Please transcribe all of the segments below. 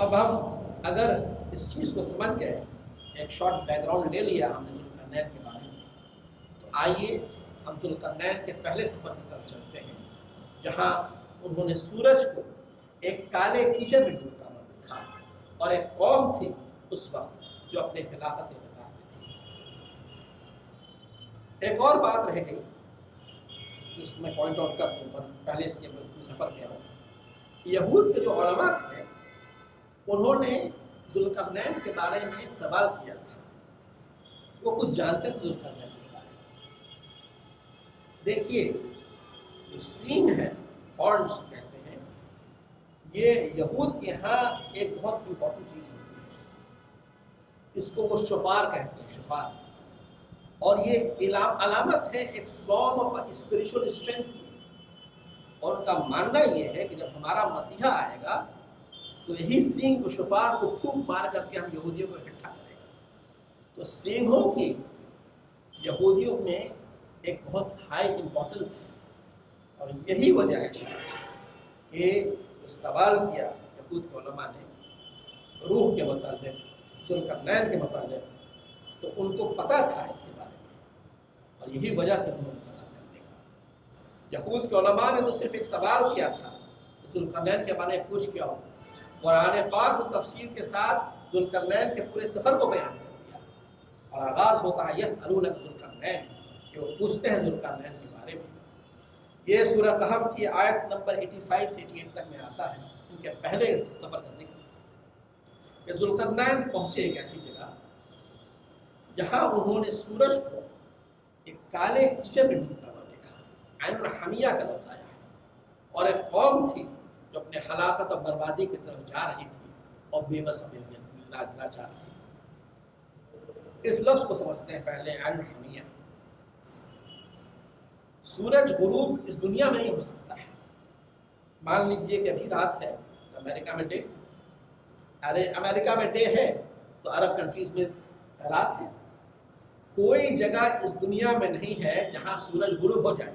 اب ہم اگر اس چیز کو سمجھ گئے، ایک شارٹ بیک گراؤنڈ لے لیا ہم نے ذوالقرنین کے بارے میں، تو آئیے ہم ذوالقرنین کے پہلے سفر کی طرف چلتے ہیں، جہاں انہوں نے سورج کو ایک کالے کیچڑ میں ڈوبتا ہوا دیکھا، اور ایک قوم تھی اس وقت جو اپنے ہلاکت وقار میں تھی۔ ایک اور بات رہ گئی جس کو میں پوائنٹ آؤٹ کر دوں، پہلے اس کے سفر میں آؤں۔ یہود کے جو علماء تھے انہوں نے ذوالقرنین کے بارے میں سوال کیا تھا، وہ کچھ جانتے تھے ذوالقرنین کے بارے میں۔ دیکھیے جو سینگ ہے، ہارنز کہتے ہیں، یہ یہود کے ہاں ایک بہت امپورٹنٹ چیز ہوتی ہے، اس کو وہ شفار کہتے ہیں، شفار، اور یہ علامت ہے ایک فارم آف اسپریچول اسٹرینتھ کی، اور ان کا ماننا یہ ہے کہ جب ہمارا مسیحا آئے گا تو یہی سینگ کو، شفار کو پھونک مار کر کے ہم یہودیوں کو اکٹھا کرے گا۔ تو سینگوں کی یہودیوں میں ایک بہت ہائی امپورٹنس ہے، اور یہی وجہ ہے کہ جو سوال کیا یہود کے علماء نے روح کے متعلق، ذوالقرنین کے متعلق، تو ان کو پتہ تھا اس کے بارے میں، اور یہی وجہ تھی انہوں نے سوال کرنے کا۔ یہود کے علماء نے تو صرف ایک سوال کیا تھا کہ ذوالقرنین کے بارے میں پوچھ کیا ہو، قرآن پاک و تفسیر کے ساتھ ذوالقرنین کے پورے سفر کو بیان کر دیا، اور آغاز ہوتا ہے یسألونک ذوالقرنین، کہ وہ پوچھتے ہیں ذوالقرنین کے بارے میں۔ یہ سورہ کہف کی آیت نمبر 85 سے 88 تک میں آتا ہے، ان کے پہلے سفر کا ذکر کہ ذوالقرنین پہنچے ایک ایسی جگہ جہاں انہوں نے سورج کو ایک کالے کیچڑ میں ڈوبتا ہوا دیکھا، عین الحمیہ کا لفظ آیا ہے، اور ایک قوم تھی جو اپنے ہلاکت اور بربادی کی طرف جا رہی تھی اور بے بس لاچار تھی۔ اس لفظ کو سمجھتے ہیں پہلے، عین الحمیہ۔ سورج غروب اس دنیا میں نہیں ہو سکتا ہے۔ مان لیجئے کہ ابھی رات ہے تو امریکہ میں ڈے، ارے امریکہ میں ڈے ہے تو عرب کنٹریز میں رات ہے۔ کوئی جگہ اس دنیا میں نہیں ہے جہاں سورج غروب ہو جائے،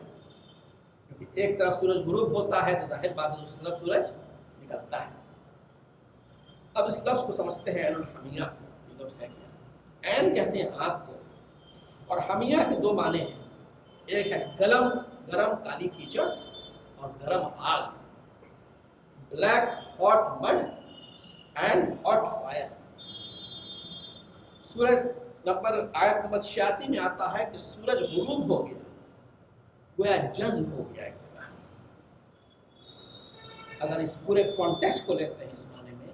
کیونکہ ایک طرف سورج غروب ہوتا ہے تو ظاہر بات ہے دوسری طرف سورج نکلتا ہے۔ اب اس لفظ کو سمجھتے ہیں عین الحمیہ، یہ لفظ ہے کیا؟ عین کہتے ہیں آگ کو، اور حمیہ کے دو معنی ہیں، ایک ہے گرم کالی کیچڑ، اور گرم آگ، black hot mud and hot fire. سورج آیت نمبر 86 میں آتا ہے کہ سورج غروب ہو گیا، گویا جذب ہو گیا ایک جگہ۔ اگر اس پورے کانٹیکسٹ کو لیتے ہیں اس معنی میں،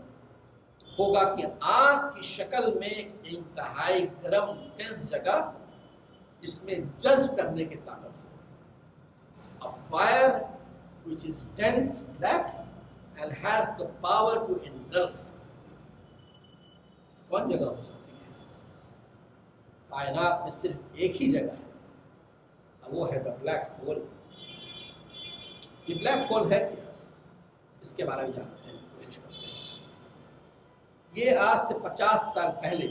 تو ہوگا کہ آگ کی شکل میں ایک انتہائی گرم ٹینس جگہ جس میں جذب کرنے کی طاقت ہو۔ A fire which is dense black and has the power to engulf۔ کون جگہ ہو سکتی ہے؟ کائنات میں صرف ایک ہی جگہ ہے، وہ ہے دا بلیک ہول۔ یہ بلیک ہول ہے کیا؟ اس کے بارے میں جاننے کی کوشش کرتے ہیں۔ یہ آج سے 50 سال پہلے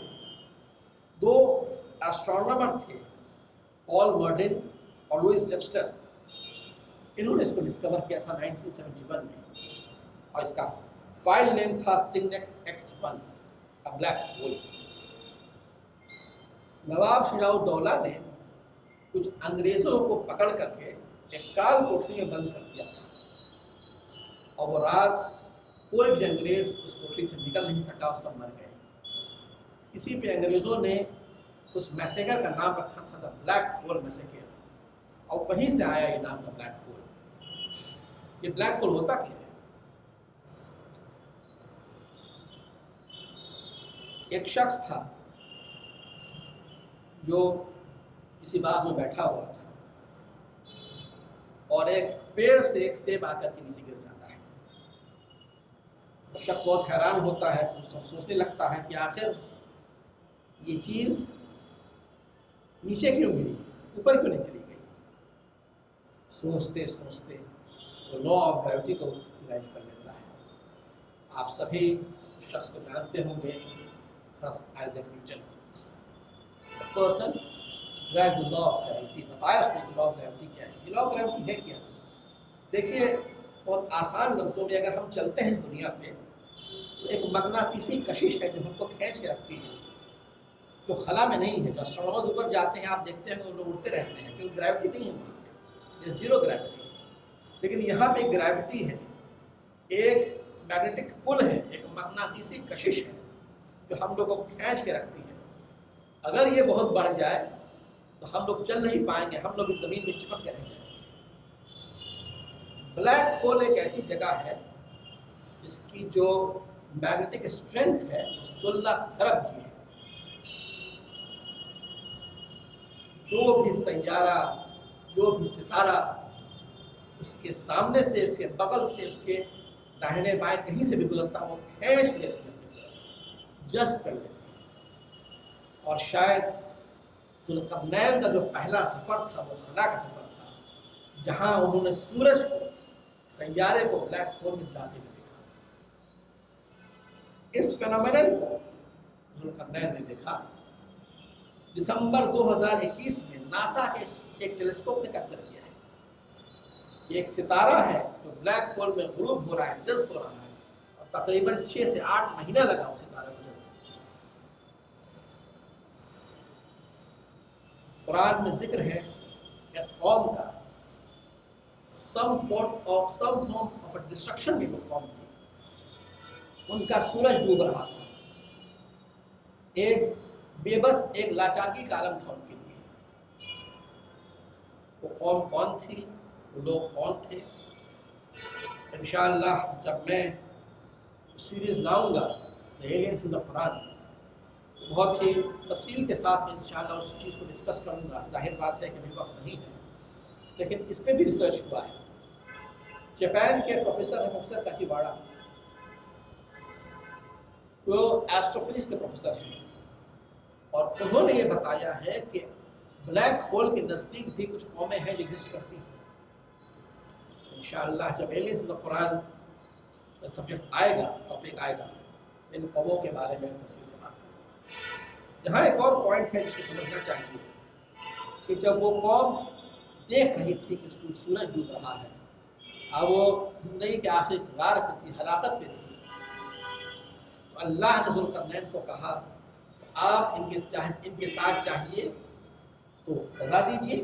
دو ایسٹرونامر تھے، پال مرڈن اور لوئس ویبسٹر، انہوں نے اس کو ڈسکور کیا تھا 1971 میں، اور اس کا فائل نیم تھا سگنیکس X1، بلیک ہول۔ نواب شجاع الدولہ نے کچھ انگریزوں کو پکڑ کر کے ایک کال کوٹری میں بند کر دیا تھا، اور وہ رات کوئی بھی انگریز اس کوٹری سے نکل نہیں سکا، اور سب مر گئے۔ اسی پہ انگریزوں نے اس میسیکر کا نام رکھا تھا دا بلیک ہول میسیکر، اور وہیں سے آیا یہ نام دا بلیک ہول۔ یہ بلیک ہول ہوتا کیا ہے؟ ایک شخص تھا جو کسی باغ میں بیٹھا ہوا تھا، اور ایک پیڑ سے ایک سیب آ کر کے نیچے گر جاتا ہے۔ وہ شخص بہت حیران ہوتا ہے، سوچنے لگتا ہے کہ آخر یہ چیز نیچے کیوں گری، اوپر کیوں نہیں چلی گئی۔ سوچتے سوچتے وہ لا آف گریوٹی کو ریلائز کر لیتا ہے۔ آپ سبھی اس شخص کو جانتے ہوں گے، sir Isaac Newton. Person derive the law of gravity, بتایا اس نے کہ لا آف گریوٹی کیا ہے۔ یہ لا آف گریوٹی ہے کیا؟ دیکھیے بہت آسان لفظوں میں اگر ہم چلتے ہیں اس دنیا پہ تو ایک مقناطیسی کشش ہے جو ہم کو کھینچ کے رکھتی ہے، جو خلا میں نہیں ہے. جو اسٹرونومرز اوپر جاتے ہیں آپ دیکھتے ہیں وہ لوگ اڑتے رہتے ہیں کیونکہ گریوٹی نہیں ہے وہاں پہ، زیرو گریوٹی. لیکن یہاں پہ گریوٹی ہے، ایک میگنیٹک پل ہے، ایک مقناطیسی کشش ہے جو ہم لوگ کو کھینچ کے رکھتی ہے. اگر یہ بہت بڑھ جائے تو ہم لوگ چل نہیں پائیں گے، ہم لوگ اس زمین میں چپک کے رہ جائیں گے. بلیک ہول ایک ایسی جگہ ہے جس کی جو میگنیٹک اسٹرینتھ ہے وہ 16 کھرب جی ہے. جو بھی سیارہ، جو بھی ستارہ اس کے سامنے سے، اس کے بغل سے، اس کے داہنے بائیں کہیں سے بھی گزرتا وہ کھینچ لیتی ہے اپنی طرف، جذب کر لیتی ہے. اور شاید ذوالقرنین کا جو پہلا سفر تھا وہ خلا کا سفر تھا، جہاں انہوں نے سورج کو، سیارے کو بلیک ہول میں جاتے ہوئے دیکھا. اس فینومینن کو ذوالقرنین نے دیکھا. دسمبر 2021 میں ناسا کے ایک ٹیلیسکوپ نے کیپچر کیا ہے کہ ایک ستارہ ہے جو بلیک ہول میں غروب ہو رہا ہے، جذب ہو رہا ہے، اور تقریباً 6 سے 8 مہینہ لگا اس ستارے کو جذب ہونے سے. قرآن میں ذکر ہے کہ قوم کا some form of a destruction میں وہ قوم تھی. ان کا سورج ڈوب رہا تھا، ایک بے بس، ایک لاچارگی کا عالم تھا ان کے لیے. وہ قوم کون تھی، وہ لوگ کون تھے؟ انشاءاللہ جب میں سیریز لاؤں گا ایلینز ان دا قرآن، بہت ہی تفصیل کے ساتھ میں انشاءاللہ اس چیز کو ڈسکس کروں گا. ظاہر بات ہے کہ ابھی وقت نہیں ہے، لیکن اس پہ بھی ریسرچ ہوا ہے. جاپان کے پروفیسر ہیں، پروفیسر کاسیواڑا، وہ ایسٹرو فزکس کے پروفیسر ہیں، اور انہوں نے یہ بتایا ہے کہ بلیک ہول کے نزدیک بھی کچھ قومیں ہیں جو ایگزسٹ کرتی ہیں. انشاءاللہ جب ایلینز ان دا قرآن کا سبجیکٹ آئے گا، ٹاپک آئے گا، ان قوموں کے بارے میں تفصیل سے بات کروں گا. یہاں ایک اور پوائنٹ ہے جس کو سمجھنا چاہیے کہ جب وہ قوم دیکھ رہی تھی کہ اس کو سورج ڈوب رہا ہے، اب وہ زندگی کے آخری غار پہ تھی، ہلاکت پہ تھی، تو اللہ نے ذوالقرنین کو کہا کہ آپ ان کے ساتھ چاہیے تو سزا دیجیے،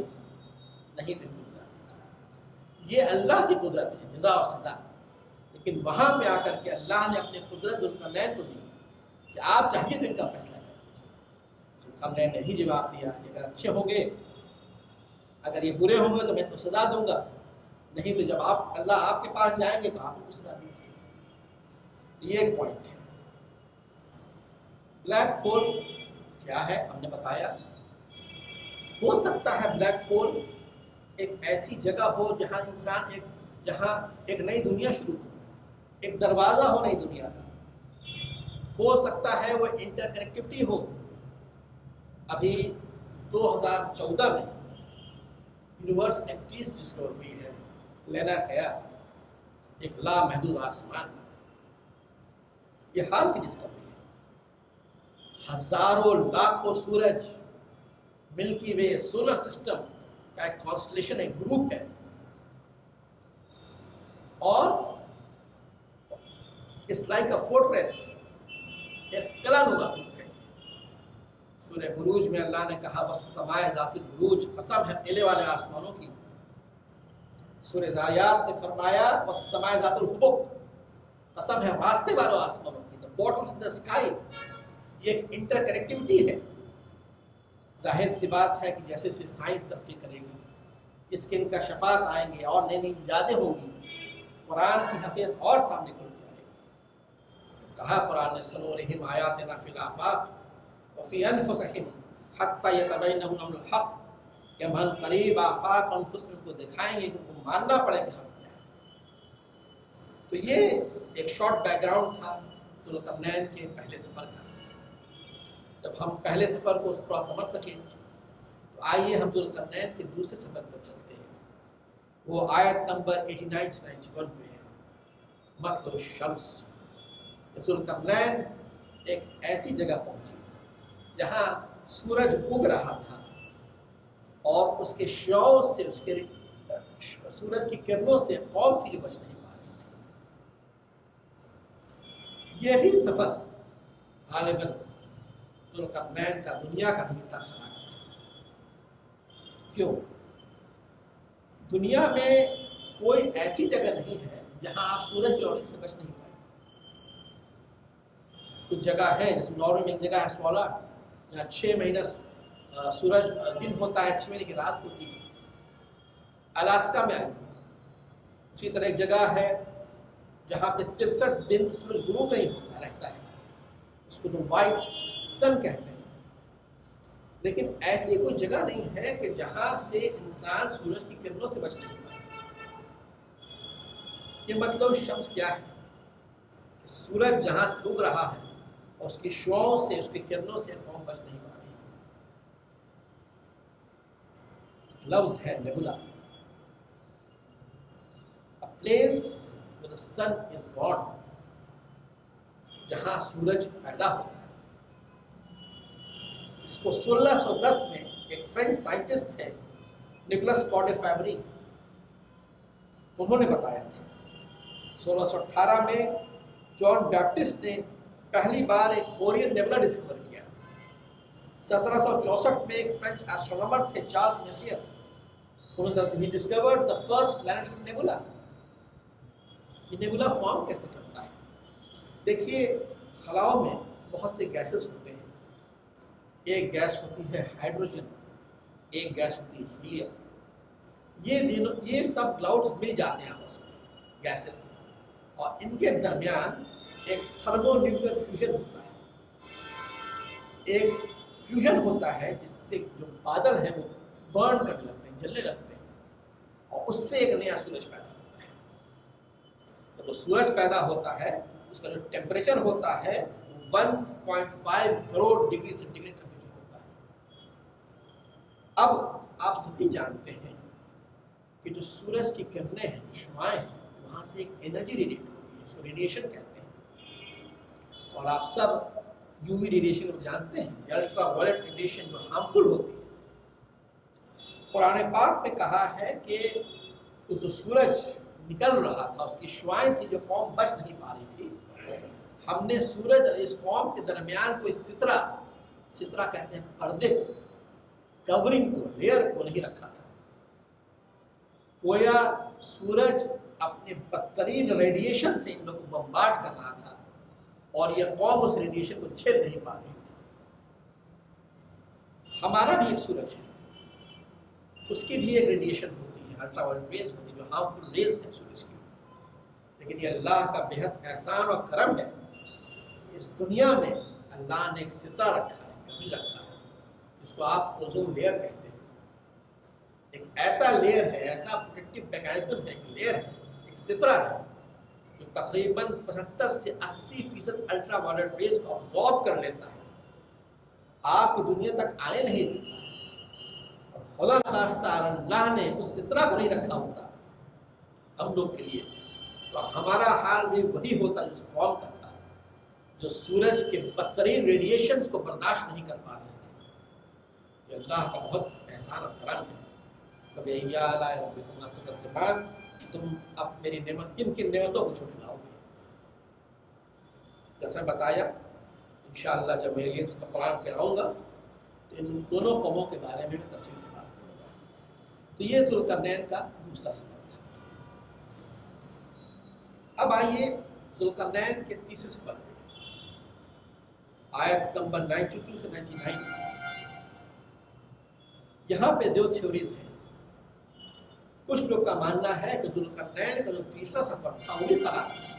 نہیں تو ان کو سزا دیجیے. یہ اللہ کی قدرت ہے، جزا اور سزا. لیکن وہاں پہ آ کر کے اللہ نے اپنی قدرت ذوالقرنین کو دی کہ آپ چاہیے تو ان کا فیصلہ کر دیجیے. ذوالقرنین نے ہی جواب دیا کہ اگر اچھے ہوں گے، اگر یہ برے ہوں گے تو میں ان کو سزا دوں گا، نہیں تو جب اللہ آپ کے پاس جائیں گے تو آپ ان کو سزا دیجیے گا. یہ ایک پوائنٹ ہے. بلیک ہول کیا ہے ہم نے بتایا. ہو سکتا ہے بلیک ہول ایک ایسی جگہ ہو جہاں ایک نئی دنیا شروع ہو، ایک دروازہ ہو نئی دنیا کا. ہو سکتا ہے وہ انٹر کنیکٹیوٹی ہو. ابھی 2014 میں یونیورس میں ایک چیز ڈسکور ہوئی ہے، لینا گیا ایک لامحدود آسمان. یہ حال کی ڈسکوری ہے. ہزاروں لاکھوں سورج، ملکی وے، سولر سسٹم کا ایک کانسٹلیشن، ایک گروپ ہے، اور اٹس لائک اے فورٹریس، ایک قلعہ نما گروپ ہے. سورہ بروج میں اللہ نے کہا والسماء ذات البروج، قسم ہے قلعے والے آسمانوں کی. سورہ ذاریات نے فرمایا والسماء ذات الحبک، قسم ہے راستے والوں آسمانوں کی. the portals in the sky، یہ ایک انٹر کنیکٹیوٹی ہے. ظاہر سی بات ہے کہ جیسے سے سائنس ترقی کرے گی، اسکن کا شفات آئیں گے اور نئی نئی ایجادیں ہوں گی، قرآن کی حقیقت اور سامنے کھل کے آئے گی. کہا قرآن نے سنورہم آیاتنا فی الآفاق وفی انفسہم حتی یتبین لہم الحق، کہ ہم ان قریب آفاق انفس میں ان کو دکھائیں گے کہ ان کو ماننا پڑے کہ ہم کیا ہے. تو یہ ایک شارٹ بیک گراؤنڈ تھا ذوالقرنین کے پہلے سفر کا. جب ہم پہلے سفر کو تھوڑا سمجھ سکیں تو آئیے ہم ذوالقرنین کے دوسرے سفر پر چلتے ہیں. وہ آیت نمبر 89 سے 91 پہ ہے. مثل الشمس، کہ ذوالقرنین ایک ایسی جگہ پہنچی جہاں سورج اگ رہا تھا اور اس کے شعاع سے، اس کے سورج کی کرنوں سے قوم کی جو بچ نہیں پا رہی تھی. یہی سفر غالباً ذوالقرنین کا دنیا کا نہیں تھا، خلا کا تھا۔ کیوں؟ دنیا میں کوئی ایسی جگہ نہیں ہے جہاں آپ سورج کی روشنی سے بچ نہیں پائیں۔ کچھ جگہ ہے، جیسے ناروے میں ایک جگہ ہے سوالر، جہاں 6 مہینہ سورج دن ہوتا ہے، 6 مہینے کی رات ہوتی ہے۔ الاسکا میں آئی، اسی طرح ایک جگہ ہے جہاں پہ 63 دن سورج غروب نہیں ہوتا رہتا ہے، اس کو تو وائٹ سن کہتے ہیں۔ لیکن ایسی کوئی جگہ نہیں ہے کہ جہاں سے انسان سورج کی کرنوں سے بچ نہیں پائے۔ یہ مطلب شمس کیا ہے کہ سورج جہاں سے اگ رہا ہے اور اس کی شعاؤں سے، اس کی کرنوں سے قوم بچ نہیں پا رہی۔ لفظ ہے nebula, a place where the sun is born، جہاں سورج پیدا ہوتا ہے۔ اس کو 1610 میں ایک فرینچ سائنٹسٹ تھے نکولس کارڈے فیبری، انہوں نے بتایا تھا۔ 1618 میں جان بیپٹسٹ نے پہلی بار ایک اورین نیبولا ڈسکور کیا۔ 1764 میں ایک فرینچ ایسٹرونامر تھے چارلس میسیر، انہوں نے discovered the first planetary nebula. یہ نیبولا فارم کیسے کرتا ہے؟ دیکھیے، خلاؤں میں بہت سے گیسز ہوتے ہیں۔ ایک گیس ہوتی ہے ہائیڈروجن، ایک گیس ہوتی ہے ہیلیم۔ یہ سب کلاؤڈز مل جاتے ہیں آپس میں، گیسز، اور ان کے درمیان ایک تھرمو نیوکلیئر فیوژن ہوتا ہے۔ ایک فیوژن ہوتا ہے جس سے جو بادل ہیں وہ برن کرنے لگتے ہیں، جلنے لگتے ہیں، اور اس سے ایک نیا سورج پیدا ہوتا ہے۔ جب وہ سورج پیدا ہوتا ہے اس کا جو ٹیمپریچر ہوتا ہے 1.5 crore degree centigrade temperature ہوتا ہے۔ اب آپ سبھی جانتے ہیں کہ جو سورج کی کرنیں ہیں، جو شعاعیں ہیں، وہاں سے ایک انرجی ریڈیٹ ہوتی ہے، اس کو ریڈیشن کہتے ہیں۔ اور آپ سب یو وی ریڈیشن کو جانتے ہیں، یا الٹرا وائلٹ ریڈیشن جو ہارمفل ہوتی ہے۔ قرآن پاک میں کہا ہے کہ اس جو سورج نکل رہا تھا، اس کی شعاعیں سے جو قوم بچ نہیں پا رہی تھی، ہم نے سورج اور اس قوم کے درمیان کوئی سترہ کہتے ہیں پردے کو، کورنگ کو، لیئر کو نہیں رکھا تھا۔ گویا سورج اپنے بدترین ریڈیشن سے ان لوگوں کو بمبارڈ کر رہا تھا، اور یہ قوم اس ریڈیشن کو جھیل نہیں پا رہی تھی۔ ہمارا بھی ایک سورج ہے، اس کی بھی ایک ریڈیشن ہوتی ہے، الٹرا وائلٹ ریز ہوتی ہے، جو ہارمفل ریز ہے سورج کی۔ لیکن یہ اللہ کا بہت احسان اور کرم ہے، اس دنیا میں اللہ نے ایک سترہ رکھا ہے، کبھی رکھا ہے، جس کو آپ اوزون لیئر کہتے ہیں۔ ایک ایسا لیئر ہے، ایسا پروٹیکٹیو میکینزم ہے، ایک لیئر ہے، ایک سترہ ہے، جو تقریباً 75 سے 80% الٹرا وائلٹ ریز کو ابزارب کر لیتا ہے، آپ کی دنیا تک آنے نہیں دیتا ہے۔ اور خدا نخواستہ اللہ نے اس سترہ کو نہیں رکھا ہوتا ہم لوگ کے لیے، تو ہمارا حال بھی وہی ہوتا جس قوم کا تھا، جو سورج کے بدترین ریڈیشنز کو برداشت نہیں کر پا رہے تھے۔ یہ اللہ کا بہت احسان اور کرم ہے۔ تم اب میری نعمت، کن کن نعمتوں کو چھٹلاؤ گے؟ جیسا بتایا، انشاءاللہ جب میں ایلینز کا قرآن پڑھاؤں گا تو ان دونوں قوموں کے بارے میں تفصیل سے بات کروں گا۔ تو یہ ذوالقرنین کا دوسرا سفر تھا۔ اب آئیے ذوالقرنین کے تیسرے سفر پہ، آیت نمبر 92 سے 99۔ یہاں پہ دو تھیوریز ہیں۔ کچھ لوگ کا ماننا ہے کہ ذوالقرنین کا جو تیسرا سفر تھا وہ بھی خلا کا تھا،